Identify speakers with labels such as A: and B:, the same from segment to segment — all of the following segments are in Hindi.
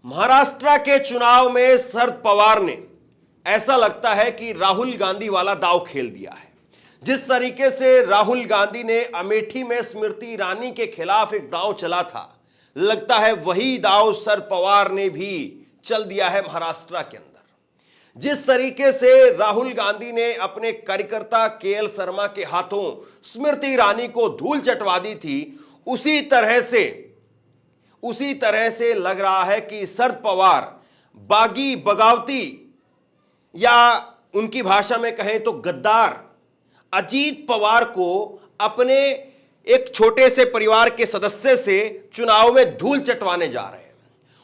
A: महाराष्ट्र के चुनाव में शरद पवार ने ऐसा लगता है कि राहुल गांधी वाला दांव खेल दिया है। जिस तरीके से राहुल गांधी ने अमेठी में स्मृति ईरानी के खिलाफ एक दांव चला था, लगता है वही दांव शरद पवार ने भी चल दिया है महाराष्ट्र के अंदर। जिस तरीके से राहुल गांधी ने अपने कार्यकर्ता केएल शर्मा के हाथों स्मृति ईरानी को धूल चटवा दी थी, उसी तरह से लग रहा है कि शरद पवार बागी बगावती या उनकी भाषा में कहें तो गद्दार अजीत पवार को अपने एक छोटे से परिवार के सदस्य से चुनाव में धूल चटवाने जा रहे हैं।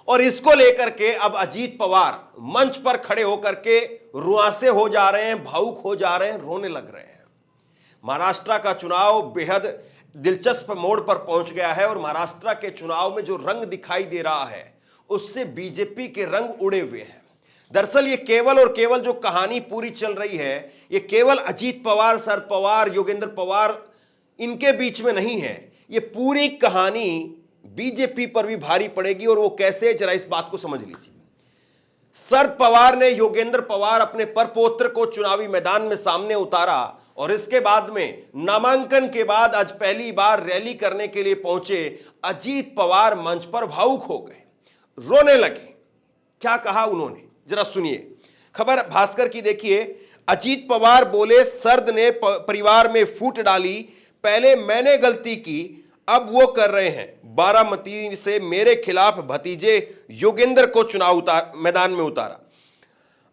A: और इसको लेकर के अब अजीत पवार मंच पर खड़े होकर के रुआंसे हो जा रहे हैं, भावुक हो जा रहे हैं, रोने लग रहे हैं। महाराष्ट्र का चुनाव बेहद दिलचस्प मोड़ पर पहुंच गया है और महाराष्ट्र के चुनाव में जो रंग दिखाई दे रहा है उससे बीजेपी के रंग उड़े हुए हैं। दरअसल ये केवल और केवल जो कहानी पूरी चल रही है, ये केवल अजीत पवार, शरद पवार, योगेंद्र पवार इनके बीच में नहीं है। ये पूरी कहानी बीजेपी पर भी भारी पड़ेगी। और वो कैसे, जरा इस बात को समझ लीजिए। शरद पवार ने योगेंद्र पवार अपने परपौत्र को चुनावी मैदान में सामने उतारा और इसके बाद में नामांकन के बाद आज पहली बार रैली करने के लिए पहुंचे अजीत पवार मंच पर भावुक हो गए, रोने लगे। क्या कहा उन्होंने, जरा सुनिए। खबर भास्कर की देखिए। अजीत पवार बोले, शरद ने परिवार में फूट डाली, पहले मैंने गलती की, अब वो कर रहे हैं। बारामती से मेरे खिलाफ भतीजे योगेंद्र को चुनाव मैदान में उतारा।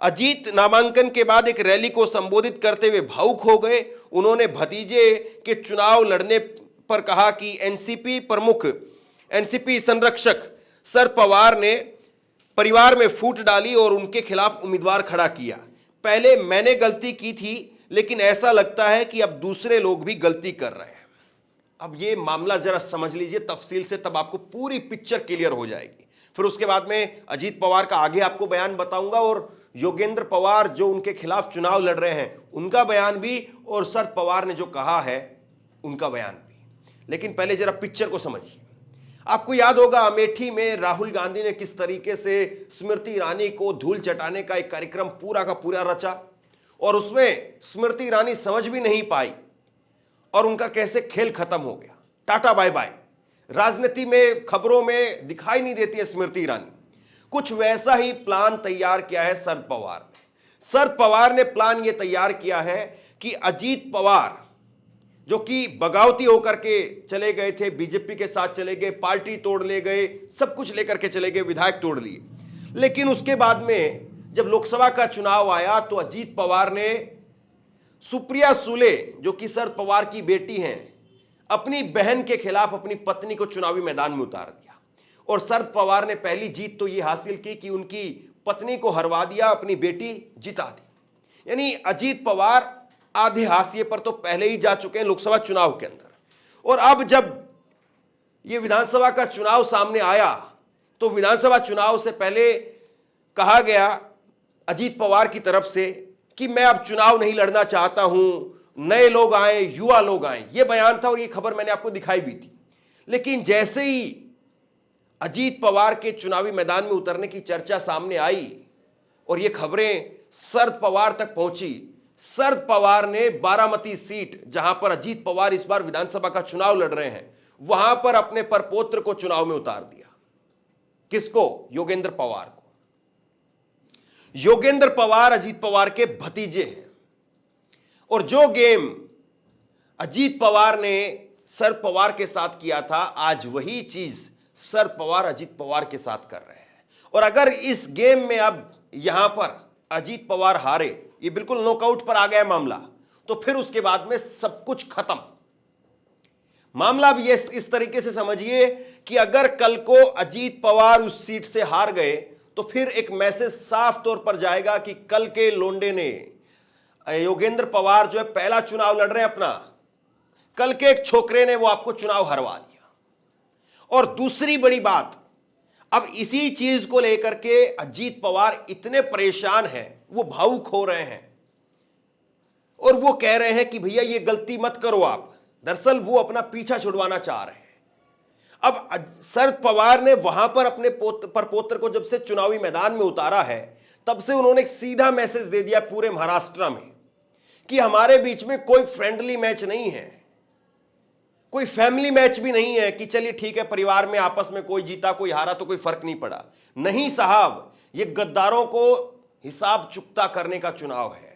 A: अजीत नामांकन के बाद एक रैली को संबोधित करते हुए भावुक हो गए। उन्होंने भतीजे के चुनाव लड़ने पर कहा कि एनसीपी संरक्षक शरद पवार ने परिवार में फूट डाली और उनके खिलाफ उम्मीदवार खड़ा किया। पहले मैंने गलती की थी, लेकिन ऐसा लगता है कि अब दूसरे लोग भी गलती कर रहे हैं। अब ये मामला जरा समझ लीजिए तफसील से, तब आपको पूरी पिक्चर क्लियर हो जाएगी। फिर उसके बाद में अजीत पवार का आगे आपको बयान बताऊंगा और योगेंद्र पवार जो उनके खिलाफ चुनाव लड़ रहे हैं उनका बयान भी, और शरद पवार ने जो कहा है उनका बयान भी। लेकिन पहले जरा पिक्चर को समझिए। आपको याद होगा अमेठी में राहुल गांधी ने किस तरीके से स्मृति ईरानी को धूल चटाने का एक कार्यक्रम पूरा का पूरा रचा और उसमें स्मृति ईरानी समझ भी नहीं पाई और उनका कैसे खेल खत्म हो गया। Tata bye bye. राजनीति में, खबरों में दिखाई नहीं देती है स्मृति ईरानी। कुछ वैसा ही प्लान तैयार किया है शरद पवार ने। शरद पवार ने प्लान यह तैयार किया है कि अजीत पवार जो कि बगावती होकर के चले गए थे, बीजेपी के साथ चले गए, पार्टी तोड़ ले गए, सब कुछ लेकर के चले गए, विधायक तोड़ लिए। लेकिन उसके बाद में जब लोकसभा का चुनाव आया तो अजीत पवार ने सुप्रिया सुले जो कि शरद पवार की बेटी हैं, अपनी बहन के खिलाफ अपनी पत्नी को चुनावी मैदान में उतार दिया। और शरद पवार ने पहली जीत तो यह हासिल की कि उनकी पत्नी को हरवा दिया, अपनी बेटी जिता दी। यानी अजीत पवार आधे हाशिए पर तो पहले ही जा चुके हैं लोकसभा चुनाव के अंदर। और अब जब यह विधानसभा का चुनाव सामने आया तो विधानसभा चुनाव से पहले कहा गया अजीत पवार की तरफ से कि मैं अब चुनाव नहीं लड़ना चाहता हूं, नए लोग आए, युवा लोग आए, यह बयान था और यह खबर मैंने आपको दिखाई भी थी। लेकिन जैसे ही अजीत पवार के चुनावी मैदान में उतरने की चर्चा सामने आई और यह खबरें शरद पवार तक पहुंची, शरद पवार ने बारामती सीट जहां पर अजीत पवार इस बार विधानसभा का चुनाव लड़ रहे हैं, वहां पर अपने परपौत्र को चुनाव में उतार दिया। किसको? योगेंद्र पवार को। योगेंद्र पवार अजीत पवार के भतीजे हैं और जो गेम अजीत पवार ने शरद पवार के साथ किया था, आज वही चीज शरद पवार अजीत पवार के साथ कर रहे हैं। और अगर इस गेम में अब यहां पर अजीत पवार हारे, ये बिल्कुल नॉकआउट पर आ गया मामला, तो फिर उसके बाद में सब कुछ खत्म। मामला अब ये इस तरीके से समझिए कि अगर कल को अजीत पवार उस सीट से हार गए तो फिर एक मैसेज साफ तौर पर जाएगा कि कल के लोंडे ने, योगेंद्र पवार जो है पहला चुनाव लड़ रहे हैं अपना, कल के एक छोकरे ने वो आपको चुनाव हरवा दिया। और दूसरी बड़ी बात, अब इसी चीज को लेकर के अजीत पवार इतने परेशान हैं, वो भावुक हो रहे हैं और वो कह रहे हैं कि भैया ये गलती मत करो आप। दरअसल वो अपना पीछा छुड़वाना चाह रहे हैं। अब शरद पवार ने वहां पर अपने प्रपोत्र को जब से चुनावी मैदान में उतारा है, तब से उन्होंने एक सीधा मैसेज दे दिया पूरे महाराष्ट्र में कि हमारे बीच में कोई फ्रेंडली मैच नहीं है, कोई फैमिली मैच भी नहीं है कि चलिए ठीक है परिवार में आपस में कोई जीता कोई हारा तो कोई फर्क नहीं पड़ा। नहीं साहब, ये गद्दारों को हिसाब चुकता करने का चुनाव है।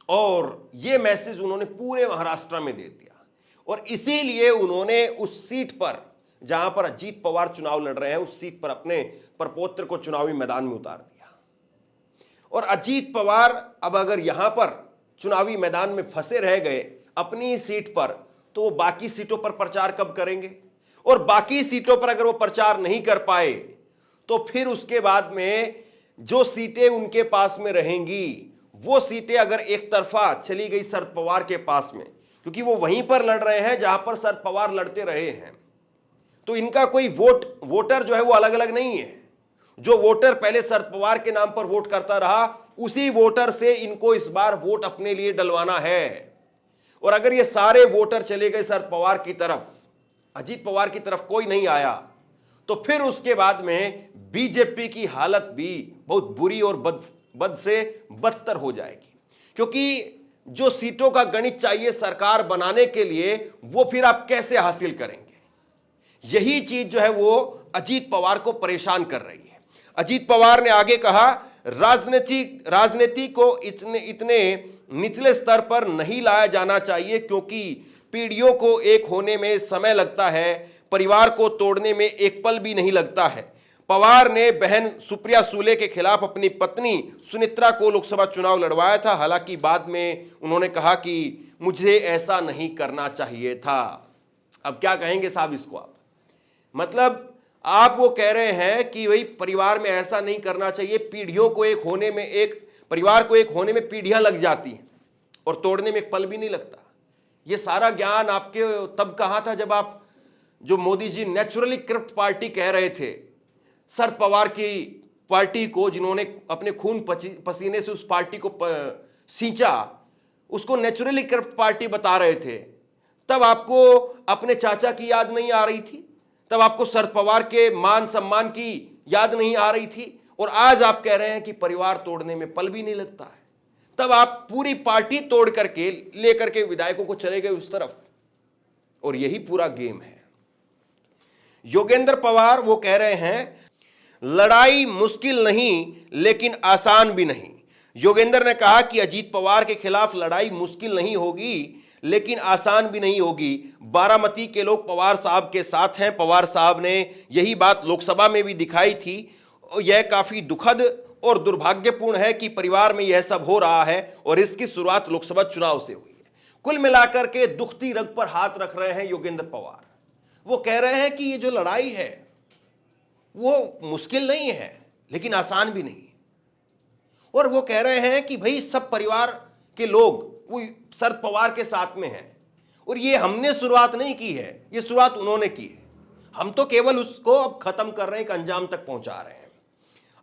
A: और ये मैसेज उन्होंने पूरे महाराष्ट्र में दे दिया और इसीलिए उन्होंने उस सीट पर जहां पर अजीत पवार चुनाव लड़ रहे हैं, उस सीट पर अपने प्रपोत्र को चुनावी मैदान में उतार दिया। और अजीत पवार अब अगर यहां पर चुनावी मैदान में फंसे रह गए अपनी सीट पर, तो वो बाकी सीटों पर प्रचार कब करेंगे? और बाकी सीटों पर अगर वो प्रचार नहीं कर पाए तो फिर उसके बाद में जो सीटें उनके पास में रहेंगी, वो सीटें अगर एक तरफा चली गई शरद पवार के पास में, क्योंकि वो वहीं पर लड़ रहे हैं जहां पर शरद पवार लड़ते रहे हैं, तो इनका कोई वोटर जो है वो अलग अलग नहीं है। जो वोटर पहले शरद पवार के नाम पर वोट करता रहा, उसी वोटर से इनको इस बार वोट अपने लिए डलवाना है। और अगर ये सारे वोटर चले गए शरद पवार की तरफ, अजीत पवार की तरफ कोई नहीं आया, तो फिर उसके बाद में बीजेपी की हालत भी बहुत बुरी और बद से बदतर हो जाएगी। क्योंकि जो सीटों का गणित चाहिए सरकार बनाने के लिए, वो फिर आप कैसे हासिल करेंगे? यही चीज जो है वो अजीत पवार को परेशान कर रही है। अजीत पवार ने आगे कहा, राजनीति को इतने निचले स्तर पर नहीं लाया जाना चाहिए, क्योंकि पीढ़ियों को एक होने में समय लगता है, परिवार को तोड़ने में एक पल भी नहीं लगता है। पवार ने बहन सुप्रिया सुले के खिलाफ अपनी पत्नी सुनित्रा को लोकसभा चुनाव लड़वाया था। हालांकि बाद में उन्होंने कहा कि मुझे ऐसा नहीं करना चाहिए था। अब क्या कहेंगे साहब इसको आप? मतलब आप वो कह रहे हैं कि भाई परिवार में ऐसा नहीं करना चाहिए, पीढ़ियों को एक होने में, एक परिवार को एक होने में पीढ़ियां लग जाती हैं और तोड़ने में एक पल भी नहीं लगता। ये सारा ज्ञान आपके तब कहां था जब आप, जो Modi ji naturally corrupt party कह रहे थे, शरद पवार की पार्टी को, जिन्होंने अपने खून पसीने से उस पार्टी को सींचा, उसको नेचुरली करप्ट पार्टी बता रहे थे। तब आपको अपने चाचा की याद नहीं आ रही थी, तब आपको शरद पवार के मान सम्मान की याद नहीं आ रही थी, और आज आप कह रहे हैं कि परिवार तोड़ने में पल भी नहीं लगता है। तब आप पूरी पार्टी तोड़ करके लेकर के विधायकों को चले गए उस तरफ, और यही पूरा गेम है। योगेंद्र पवार वो कह रहे हैं, लड़ाई मुश्किल नहीं लेकिन आसान भी नहीं। योगेंद्र ने कहा कि अजीत पवार के खिलाफ लड़ाई मुश्किल नहीं होगी लेकिन आसान भी नहीं होगी। बारामती के लोग पवार साहब के साथ हैं। पवार साहब ने यही बात लोकसभा में भी दिखाई थी। यह काफी दुखद और दुर्भाग्यपूर्ण है कि परिवार में यह सब हो रहा है और इसकी शुरुआत लोकसभा चुनाव से हुई है। कुल मिलाकर के दुखती रग पर हाथ रख रहे हैं योगेंद्र पवार। वो कह रहे हैं कि ये जो लड़ाई है वो मुश्किल नहीं है लेकिन आसान भी नहीं। और वो कह रहे हैं कि भाई सब परिवार के लोग वो शरद पवार के साथ में हैं, और ये हमने शुरुआत नहीं की है, ये शुरुआत उन्होंने की है। हम तो केवल उसको अब खत्म कर रहे हैं, एक अंजाम तक पहुंचा रहे हैं।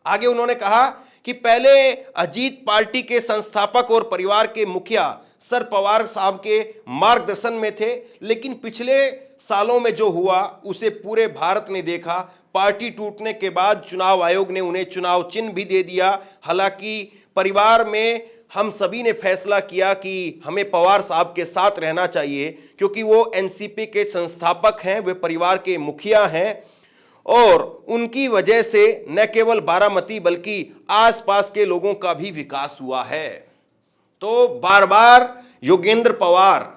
A: आगे उन्होंने कहा कि पहले अजीत पार्टी के संस्थापक और परिवार के मुखिया शरद पवार साहब के मार्गदर्शन में थे, लेकिन पिछले सालों में जो हुआ उसे पूरे भारत ने देखा। पार्टी टूटने के बाद चुनाव आयोग ने उन्हें चुनाव चिन्ह भी दे दिया। हालांकि परिवार में हम सभी ने फैसला किया कि हमें पवार साहब के साथ रहना चाहिए, क्योंकि वो एनसीपी के संस्थापक हैं, वे परिवार के मुखिया हैं, और उनकी वजह से न केवल बारामती बल्कि आसपास के लोगों का भी विकास हुआ है। तो बार बार योगेंद्र पवार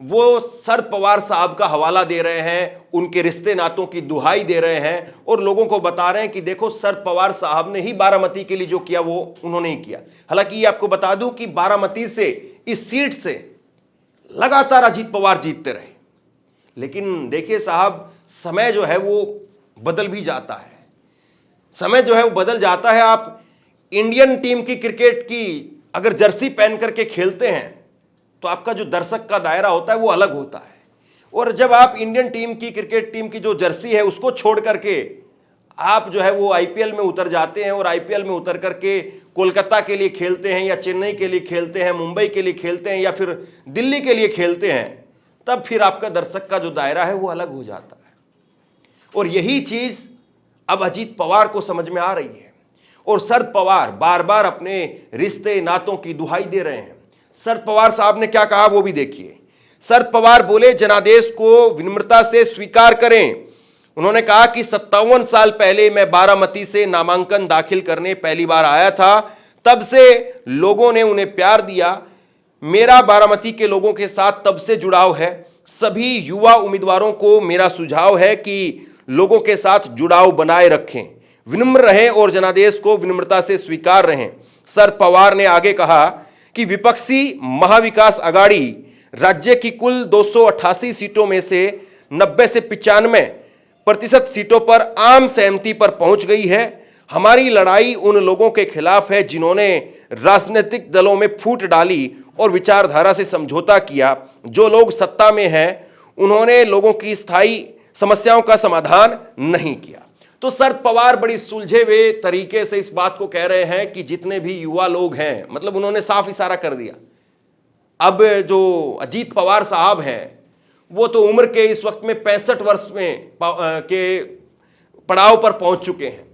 A: वो शरद पवार साहब का हवाला दे रहे हैं, उनके रिश्ते नातों की दुहाई दे रहे हैं और लोगों को बता रहे हैं कि देखो शरद पवार साहब ने ही बारामती के लिए जो किया वो उन्होंने ही किया। हालांकि ये आपको बता दूं कि बारामती से, इस सीट से लगातार अजीत पवार जीतते रहे, लेकिन देखिए साहब समय जो है वो बदल भी जाता है। समय जो है वो बदल जाता है। आप इंडियन टीम की क्रिकेट की अगर जर्सी पहन करके खेलते हैं तो आपका जो दर्शक का दायरा होता है वो अलग होता है, और जब आप इंडियन टीम की, क्रिकेट टीम की जो जर्सी है उसको छोड़ करके आप जो है वो आईपीएल में उतर जाते हैं, और आईपीएल में उतर करके कोलकाता के लिए खेलते हैं या चेन्नई के लिए खेलते हैं, मुंबई के लिए खेलते हैं या फिर दिल्ली के लिए खेलते हैं, तब फिर आपका दर्शक का जो दायरा है वो अलग हो जाता है। और यही चीज अब अजीत पवार को समझ में आ रही है और शरद पवार बार बार अपने रिश्ते नातों की दुहाई दे रहे हैं। शरद पवार साहब ने क्या कहा वो भी देखिए। शरद पवार बोले, जनादेश को विनम्रता से स्वीकार करें। उन्होंने कहा कि 57 साल पहले मैं बारामती से नामांकन दाखिल करने पहली बार आया था, तब से लोगों ने उन्हें प्यार दिया। मेरा बारामती के लोगों के साथ तब से जुड़ाव है। सभी युवा उम्मीदवारों को मेरा सुझाव है कि लोगों के साथ जुड़ाव बनाए रखें, विनम्र रहें और जनादेश को विनम्रता से स्वीकार रहें। शरद पवार ने आगे कहा कि विपक्षी महाविकास आघाड़ी राज्य की कुल 288 सीटों में से 90 से 95% सीटों पर आम सहमति पर पहुंच गई है। हमारी लड़ाई उन लोगों के खिलाफ है जिन्होंने राजनीतिक दलों में फूट डाली और विचारधारा से समझौता किया। जो लोग सत्ता में हैं उन्होंने लोगों की स्थायी समस्याओं का समाधान नहीं किया। तो शरद पवार बड़ी सुलझे हुए तरीके से इस बात को कह रहे हैं कि जितने भी युवा लोग हैं, मतलब उन्होंने साफ इशारा कर दिया। अब जो अजीत पवार साहब हैं वो तो उम्र के इस वक्त में 65 वर्ष में के पड़ाव पर पहुंच चुके हैं।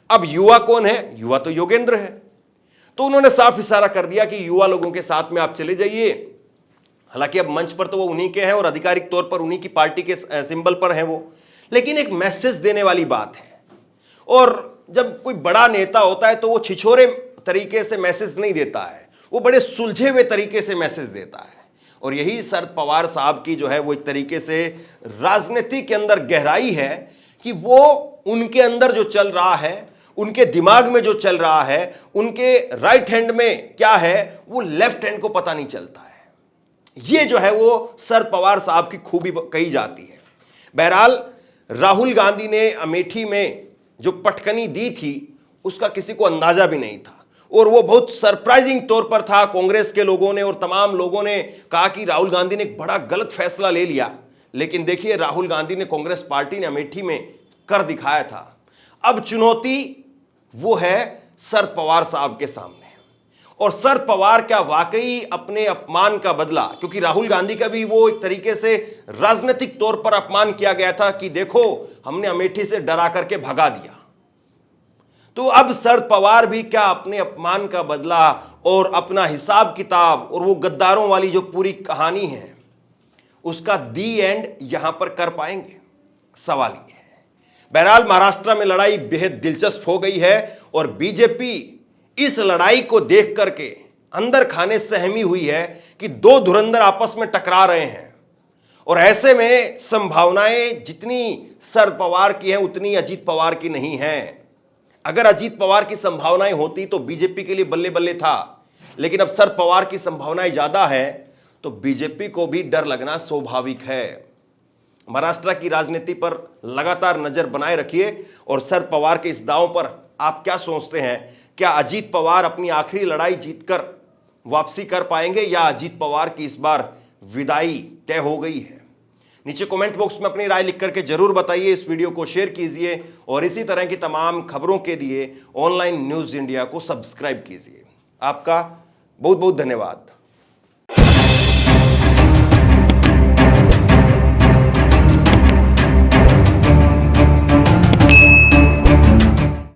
A: अब युवा कौन है? युवा तो योगेंद्र है। तो उन्होंने साफ इशारा कर दिया कि युवा लोगों के साथ में आप चले जाइए। हालांकि अब मंच पर तो वो उन्हीं के हैं और आधिकारिक तौर पर उन्हीं की पार्टी के सिंबल पर हैं वो, लेकिन एक मैसेज देने वाली बात है। और जब कोई बड़ा नेता होता है तो वो छिछोरे तरीके से मैसेज नहीं देता है, वो बड़े सुलझे हुए तरीके से मैसेज देता है। और यही शरद पवार साहब की जो है वो एक तरीके से राजनीति के अंदर गहराई है कि वो उनके अंदर जो चल रहा है, उनके दिमाग में जो चल रहा है, उनके राइट हैंड में क्या है वो लेफ्ट हैंड को पता नहीं चलता है। ये जो है वो शरद पवार साहब की खूबी कही जाती है। बहरहाल राहुल गांधी ने अमेठी में जो पटकनी दी थी उसका किसी को अंदाजा भी नहीं था और वो बहुत सरप्राइजिंग तौर पर था। कांग्रेस के लोगों ने और तमाम लोगों ने कहा कि राहुल गांधी ने एक बड़ा गलत फैसला ले लिया, लेकिन देखिए राहुल गांधी ने, कांग्रेस पार्टी ने अमेठी में कर दिखाया था। अब चुनौती वो है शरद पवार साहब के सामने। और शरद पवार क्या वाकई अपने अपमान का बदला, क्योंकि राहुल गांधी का भी वो एक तरीके से राजनीतिक तौर पर अपमान किया गया था कि देखो हमने अमेठी से डरा करके भगा दिया, तो अब शरद पवार भी क्या अपने अपमान का बदला और अपना हिसाब किताब और वो गद्दारों वाली जो पूरी कहानी है उसका दी एंड यहां पर कर पाएंगे? सवाल ये है। बहरहाल महाराष्ट्र में लड़ाई बेहद दिलचस्प हो गई है और बीजेपी इस लड़ाई को देख करके अंदर खाने सहमी हुई है कि दो धुरंधर आपस में टकरा रहे हैं और ऐसे में संभावनाएं जितनी शरद पवार की हैं उतनी अजीत पवार की नहीं है। अगर अजीत पवार की संभावनाएं होती तो बीजेपी के लिए बल्ले बल्ले था, लेकिन अब शरद पवार की संभावनाएं ज्यादा है तो बीजेपी को भी डर लगना स्वाभाविक है। महाराष्ट्र की राजनीति पर लगातार नजर बनाए रखिए और शरद पवार के इस दांव पर आप क्या सोचते हैं? क्या अजीत पवार अपनी आखिरी लड़ाई जीतकर वापसी कर पाएंगे या अजीत पवार की इस बार विदाई तय हो गई है? नीचे कमेंट बॉक्स में अपनी राय लिख करके जरूर बताइए। इस वीडियो को शेयर कीजिए और इसी तरह की तमाम खबरों के लिए ऑनलाइन न्यूज़ इंडिया को सब्सक्राइब कीजिए। आपका बहुत बहुत धन्यवाद।